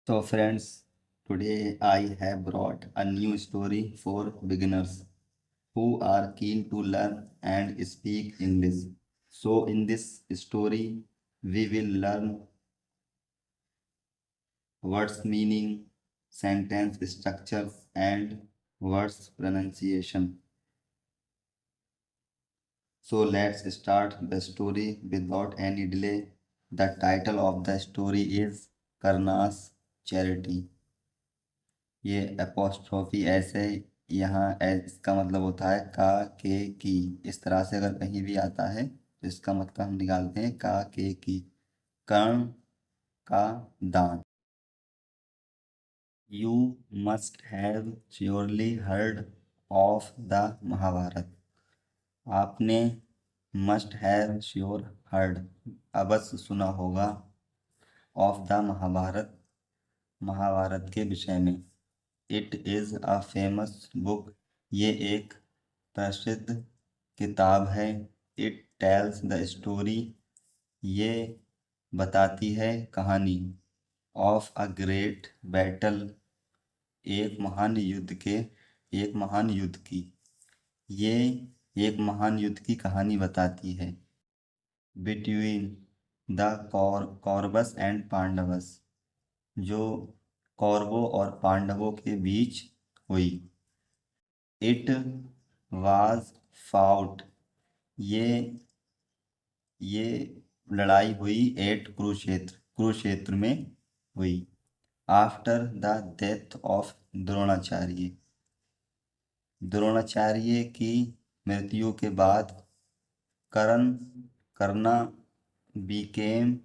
So, friends, today I have brought a new story for beginners who are keen to learn and speak English. So, in this story, we will learn words meaning, sentence structures, and words pronunciation. So, let's start the story without any delay. The title of the story is Karna's Charity. ये apostrophe ऐसे यहाँ इसका मतलब होता है का के की। इस तरह से अगर कहीं भी आता है तो इसका मतलब हम निकालते हैं का के की। कर्ण का दान। You must have surely heard of the Mahabharata. आपने मस्ट हैव श्योर हर्ड अवश्य सुना होगा ऑफ द महाभारत महाभारत के विषय में। It is a famous book. ये एक प्रसिद्ध किताब है। It tells the story. ये बताती है कहानी। Of a great battle. एक महान युद्ध के एक महान युद्ध की। ये एक महान युद्ध की कहानी बताती है। Between the Kauravas and Pandavas. जो कौरवों और पांडवों के बीच हुई। It was fought. ये ये लड़ाई हुई एट कुरुक्षेत्र में हुई। After the death of Dronacharya. Dronacharya की मृत्यु के बाद Karna became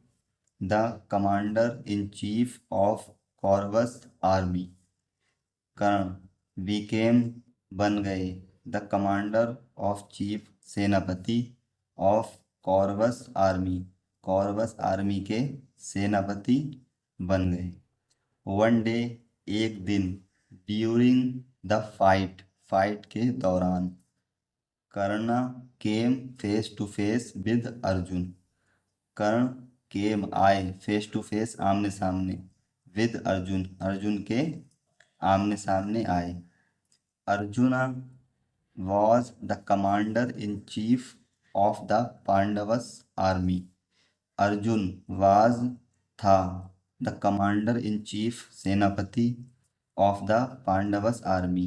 the commander in chief of Kauravas army. Karna became बन गए द कमांडर ऑफ चीफ सेनापति of Kauravas army. Kauravas army के सेनापति बन गए। वन डे एक दिन। ड्यूरिंग द फाइट के दौरान। Karna came face to face with Arjun. Karna came आए फेस टू फेस आमने सामने विद अर्जुन अर्जुन के आमने सामने आए। Arjuna was the commander in chief of the Pandavas army. Arjun was था द कमांडर इन चीफ सेनापति of the Pandavas army.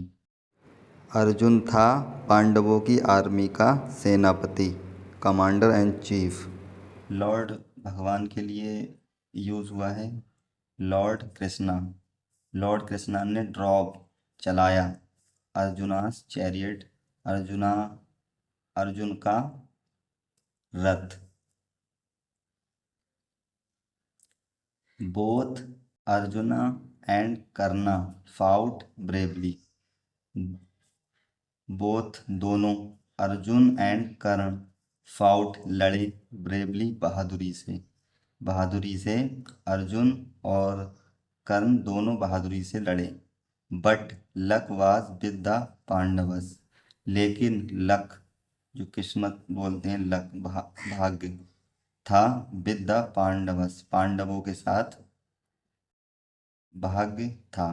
Arjun था पांडवों की आर्मी का सेनापति, कमांडर एंड चीफ। लॉर्ड भगवान के लिए यूज हुआ है। लॉर्ड कृष्णा। लॉर्ड कृष्णा ने ड्रॉप चलाया अर्जुनास चैरियट। अर्जुन का रथ। बोथ अर्जुना एंड कर्ना फाउट ब्रेवली। बोथ दोनों अर्जुन एंड कर्ण फाउट लड़े ब्रेवली बहादुरी से अर्जुन और कर्ण दोनों बहादुरी से लड़े। But luck was with the Pandavas. लेकिन लक जो किस्मत बोलते हैं लक भाग्य था विद द पांडवस पांडवों के साथ भाग्य था।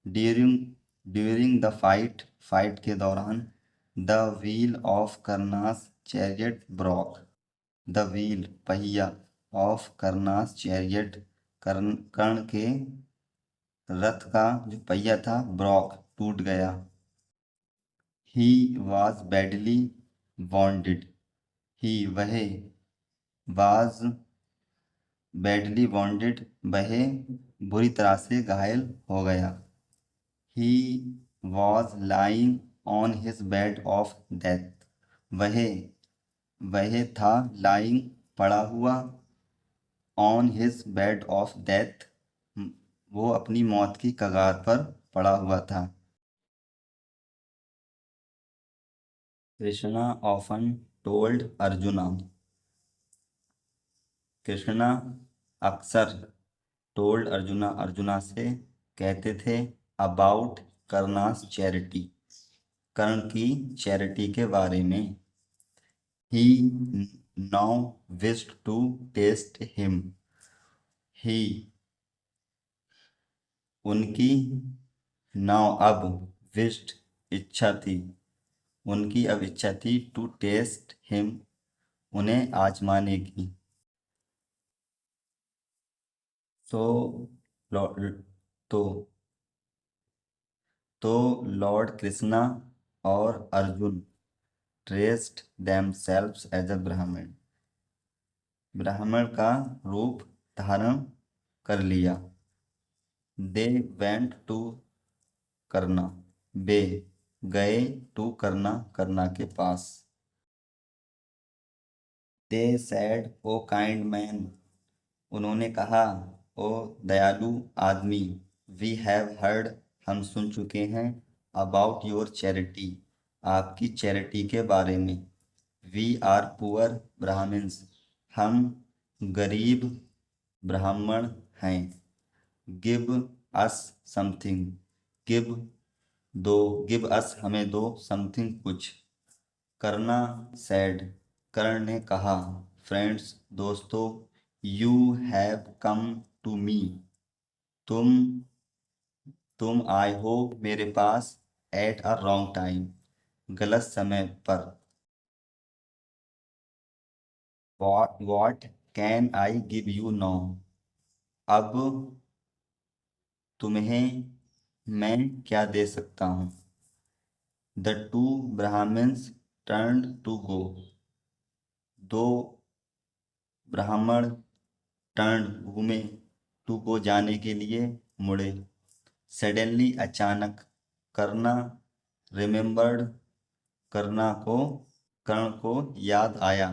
ड्यूरिंग द फाइट के दौरान the wheel of Karna's chariot broke. The wheel पहिया ऑफ कर्नास चैरियट कर्ण के रथ का जो पहिया था ब्रॉक टूट गया। He was badly wounded. He वह वाज बैडली वॉन्डेड वह बुरी तरह से घायल हो गया। He was lying on his bed of death. वह था लाइंग पड़ा हुआ on his bed of death वो अपनी मौत की कगार पर पड़ा हुआ था। Krishna often told Arjuna. कृष्णा अक्सर टोल्ड अर्जुना से कहते थे अबाउट कर्नास चैरिटी कर्ण की चैरिटी के बारे में। He now wished to test him. He उनकी नाव अब विश्ड इच्छा थी, उनकी अब इच्छा थी टू टेस्ट हिम, उन्हें आजमाने की। सो लॉर्ड तो तो लॉर्ड कृष्णा और Arjun dressed themselves as a Brahmin, ब्राह्मण का रूप धारण कर लिया। दे वेंट टू करना, वे गए टू करना, करना के पास। दे सैड ओ काइंड मैन, उन्होंने कहा ओ दयालु आदमी। वी हैव हर्ड, हम सुन चुके हैं। अबाउट योर चैरिटी, आपकी चैरिटी के बारे में। वी आर पुअर ब्राह्मण्स, हम गरीब ब्राह्मण हैं। गिव अस समथिंग, गिव दो, गिव अस हमें दो, समथिंग कुछ। करना सैड, कर्ण ने कहा। फ्रेंड्स दोस्तों, you have come to me, तुम आए हो मेरे पास। एट अ रॉन्ग टाइम, गलत समय पर। What can I give you now, अब तुम्हें मैं क्या दे सकता हूँ। The two Brahmins turn to go, दो ब्राह्मण टर्न घूमे, टू गो जाने के लिए, मुड़े। सडनली अचानक, करना रिमेम्बर्ड, करना को कर्ण को याद आया।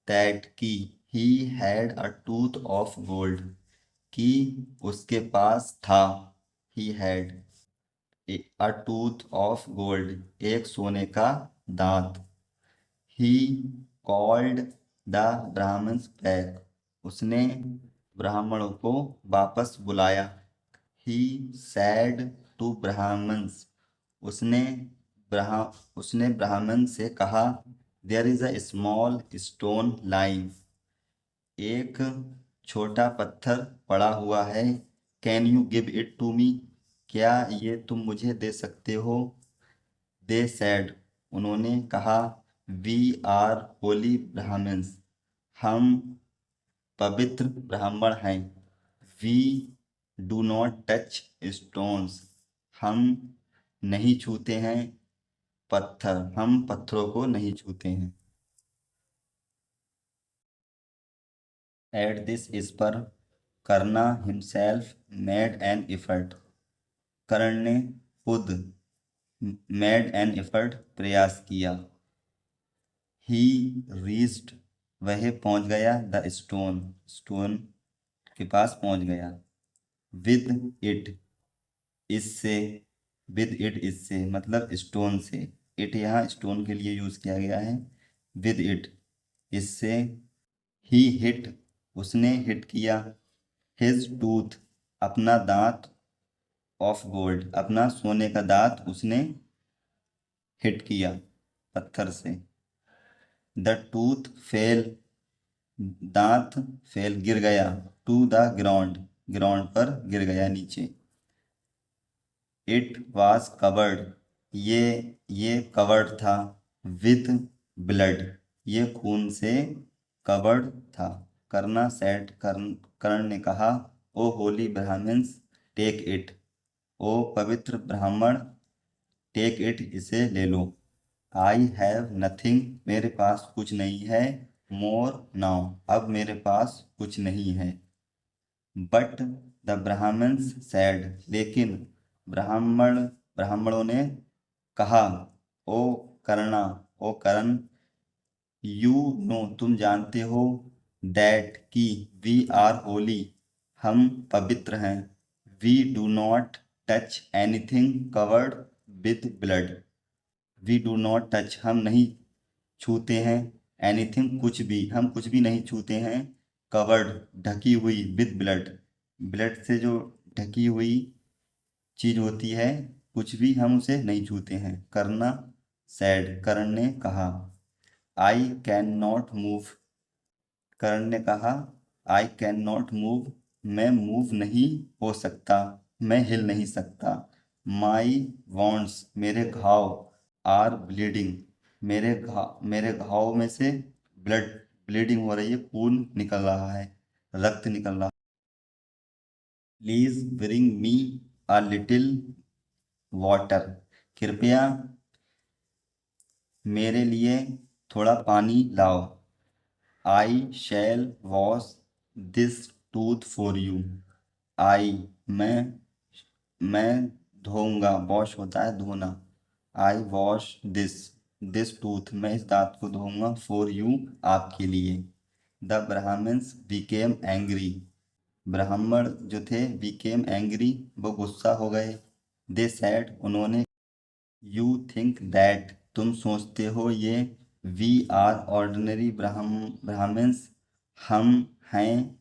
दैट की he had a tooth of gold, कि उसके पास था। He had a tooth of gold, एक सोने का दांत। He called the Brahmins back, उसने ब्राह्मणों को वापस बुलाया। ही सैड टू ब्राह्मण्स, उसने उसने ब्राह्मण से कहा। There is a small stone lying, एक छोटा पत्थर पड़ा हुआ है। Can you give it to me, क्या ये तुम मुझे दे सकते हो। दे सैड, उन्होंने कहा। वी आर होली ब्राह्मण्स, हम पवित्र ब्राह्मण हैं। We do not touch stones, हम नहीं छूते हैं पत्थर, हम पत्थरों को नहीं छूते हैं। एट दिस, इस पर। करना हिमसेल्फ मेड एन एफर्ट, कर्ण ने खुद मेड एन एफर्ट, प्रयास किया। ही रीच्ड, वह पहुंच गया। द स्टोन, स्टोन के पास पहुंच गया। विद इट, इससे। विद इट, इससे मतलब स्टोन से। इट यहाँ स्टोन के लिए यूज किया गया है। विद इट, इससे। ही हिट, उसने हिट किया। हिज टूथ, अपना दांत। ऑफ गोल्ड, अपना सोने का दांत उसने हिट किया पत्थर से। द टूथ फेल, दांत फेल गिर गया। टू द ग्राउंड, ग्राउंड पर गिर गया, नीचे। इट वॉज कवर्ड, ये कवर्ड था। विथ ब्लड, ये खून से कवर्ड था। करना सेट, कर्ण ने कहा। ओ होली ब्राह्मण्स टेक इट, ओ पवित्र ब्राह्मण टेक इट, इसे ले लो। आई हैव नथिंग, मेरे पास कुछ नहीं है। मोर नाउ, अब मेरे पास कुछ नहीं है। बट द ब्राह्मण्स सैड, लेकिन ब्राह्मणों ने कहा। ओ करना, ओ करण। यू नो, तुम जानते हो। दैट की वी आर होली, हम पवित्र हैं। We do not touch anything covered with blood, we do not touch, हम नहीं छूते हैं। एनीथिंग, कुछ भी, हम कुछ भी नहीं छूते हैं। कवर्ड, ढकी हुई। विद ब्लड, ब्लड से जो ढकी हुई चीज होती है, कुछ भी हम उसे नहीं छूते हैं। करना सैड, कर्ण ने कहा। आई कैन नॉट मूव, कर्ण ने कहा। आई कैन नॉट मूव, मैं मूव नहीं हो सकता। मैं हिल नहीं सकता। माई वॉन्ट्स, मेरे घाव, आर ब्लीडिंग, मेरे घाव में से ब्लड, ब्लीडिंग हो रही है, खून निकल रहा है, रक्त निकल रहा। Please bring me a little water, कृपया मेरे लिए थोड़ा पानी लाओ। I shall wash this tooth for you. I, मैं धोऊंगा, वॉश होता है धोना। आई वॉश दिस टूथ, मैं इस दांत को धोऊंगा, फॉर यू, आपके लिए। द ब्राह्मण्स बिकेम एंग्री, ब्राह्मण जो थे बिकेम एंग्री, वो गुस्सा हो गए। दे सैड, उन्होंने, यू थिंक दैट, तुम सोचते हो ये, वी आर ऑर्डिनरी ब्राह्मण्स, हम हैं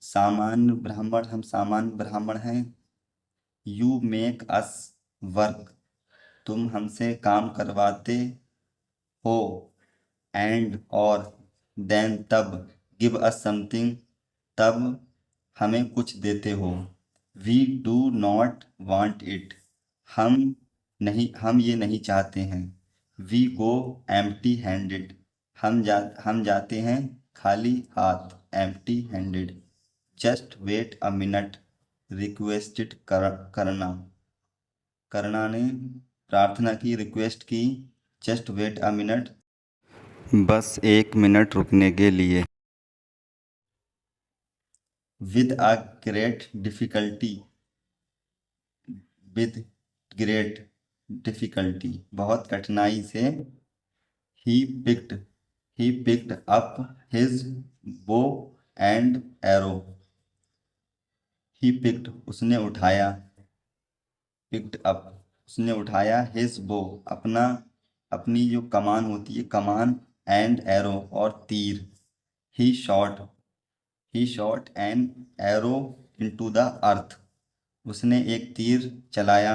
सामान्य ब्राह्मण, हम सामान्य ब्राह्मण हैं। यू मेक अस वर्क, तुम हमसे काम करवाते हो। एंड, और, देन, तब, गिव अस समथिंग, तब हमें कुछ देते हो। We do not want it, हम ये नहीं चाहते हैं। वी गो एम्प्टी हैंडेड, हम जाते हैं खाली हाथ, empty handed. Just wait a minute, requested करना, करना ने प्रार्थना की, रिक्वेस्ट की। जस्ट वेट अ मिनट, बस एक मिनट रुकने के लिए। With a great difficulty, with great difficulty, बहुत कठिनाई से। He picked he picked up his bow and arrow, he picked, उसने उठाया, पिक्ड अप, उसने उठाया, हिज बो, अपनी जो कमान होती है, कमान, एंड एरो, और तीर। He shot he shot an arrow into the earth, उसने एक तीर चलाया,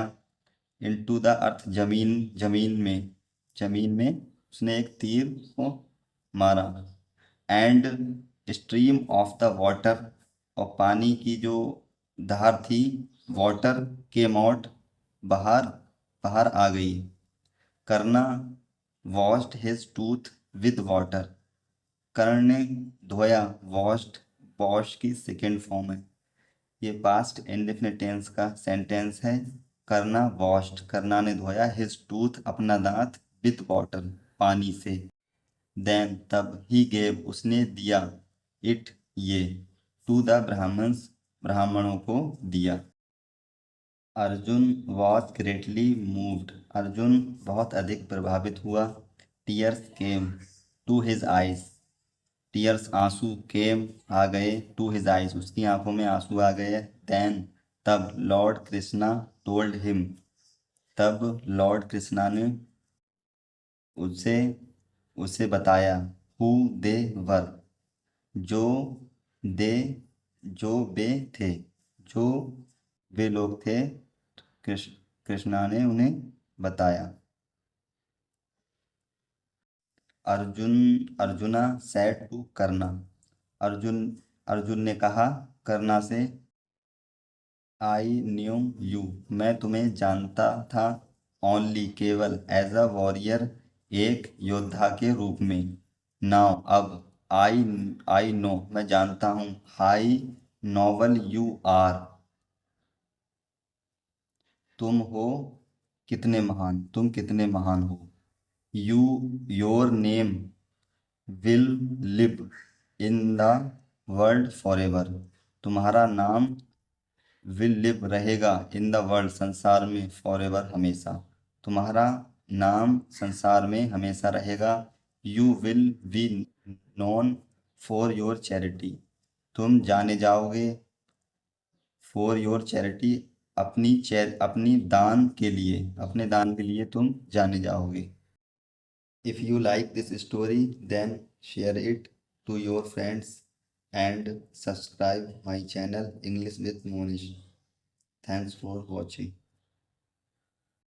इनटू द अर्थ, जमीन में उसने एक तीर को मारा। And stream of the water, और पानी की जो धार थी, वाटर के मौट, बाहर बाहर आ गई। करना washed his tooth with water, Karna ने धोया, वॉश्ड, वॉश की सेकेंड फॉर्म है, ये पास्ट इंडेफिनिट टेंस का सेंटेंस है। करना वॉश्ड, करना ने धोया, हिज टूथ, अपना दांत, विद वाटर, पानी से। देन, तब, ही गेव, उसने दिया, इट, ये, टू द ब्राह्मण्स, ब्राह्मणों को दिया। Arjun was greatly moved, Arjun बहुत अधिक प्रभावित हुआ। Tears came to his eyes, tears, आंसू, केम, आ गए, टू हिज आइज, उसकी आंखों में आंसू आ गए। देन, तब, लॉर्ड कृष्णा टोल्ड हिम, तब लॉर्ड कृष्णा ने उसे उसे बताया। हु दे वर, जो दे जो वे थे, जो वे लोग थे, कृष्णा ने उन्हें बताया। अर्जुना सेड टू करना, अर्जुन अर्जुन ने कहा करना से, आई न्यू यू, मैं तुम्हें जानता था, ओनली, केवल, एज अ वॉरियर, एक योद्धा के रूप में। नाउ, अब, आई नो, मैं जानता हूँ, हाई नोबल यू आर, तुम कितने महान हो। You your name will live in the world for ever, तुम्हारा नाम विल लिव, रहेगा, इन द वर्ल्ड, संसार में, फॉर एवर, हमेशा, तुम्हारा नाम संसार में हमेशा रहेगा। You will be known for your charity, तुम जाने जाओगे, फॉर योर चैरिटी, अपनी दान के लिए, अपने दान के लिए तुम जाने जाओगे। If you like this story then share it to your friends and subscribe my channel English with Monish. Thanks for watching.